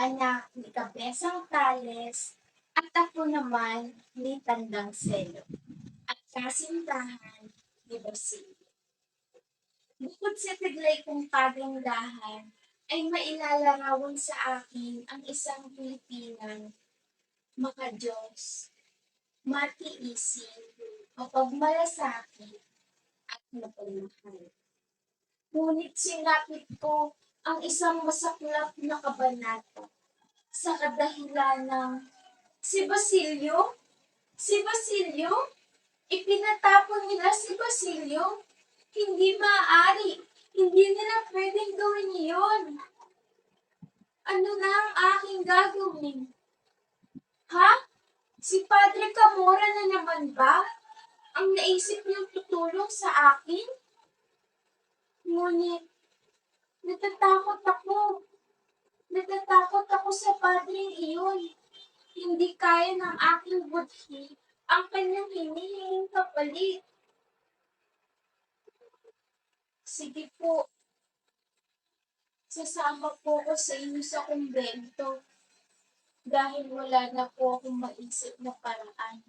anak ni Kabesang Tales, at ako naman ni Tandang Selo, at kasintahan ni Basilio. Bukod sa taglay kong pagandahan, ay mailalarawan sa akin ang isang Pilipinang makadiyos, matiisin, mapagmalasakit, at mapagmahal. Ngunit sinapit ko ang isang masaklap na kabanata sa kadahilan ng si Basilio? Si Basilio? Ipinatapon nila si Basilio? Hindi maaari. Hindi nila pwedeng gawin iyon. Ano na ang aking gagawin? Ha? Si Padre Camora na naman ba? Ang naisip niyong tutulong sa akin? Ngunit, natatakot ako. Natatakot ako sa padring iyon. Hindi kaya ng aking budhi ang kanyang hinihinging kapalit. Sige po, sasama po ko sa inyo sa kumbento dahil wala na po akong maisip na paraan.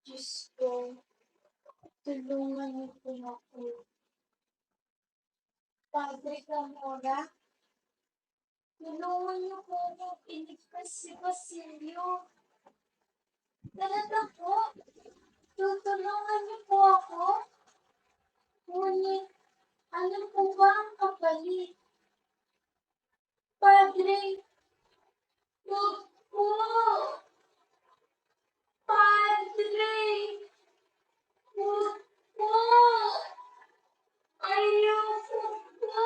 Diyos ko, tulungan niyo po ako. Padre Camora, tulungan niyo po ako iligtas si Basilio. Talaga po, tutulungan niyo po ako. Ngunit, ano po ba ang kapalit? Padre, wag po! Padre, wag po! Ayoko po!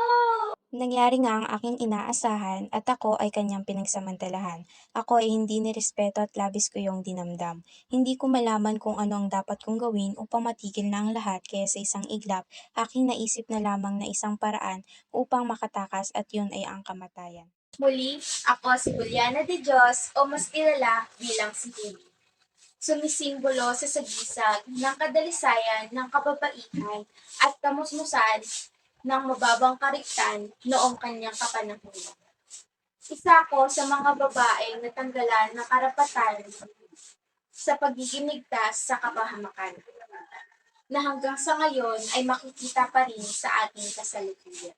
Nangyari nga ang aking inaasahan at ako ay kanyang pinagsamantalahan. Ako ay hindi nirespeto at labis ko yung dinamdam. Hindi ko malaman kung ano ang dapat kong gawin upang matigil na ang lahat kaya sa isang iglap, aking naisip na lamang na isang paraan upang makatakas at yun ay ang kamatayan. Muli, ako si Juliana de Dios o mas kilala bilang si Julie. Sumisimbolo sa sagisag ng kadalisayan ng kababaihan at kamusmusan ng mababang kariktan noong kanyang kapanahunan. Isa ko sa mga babaeng natanggalan ng karapatan sa pagiging ligtas sa kapahamakan, na hanggang sa ngayon ay makikita pa rin sa ating kasalukuyan.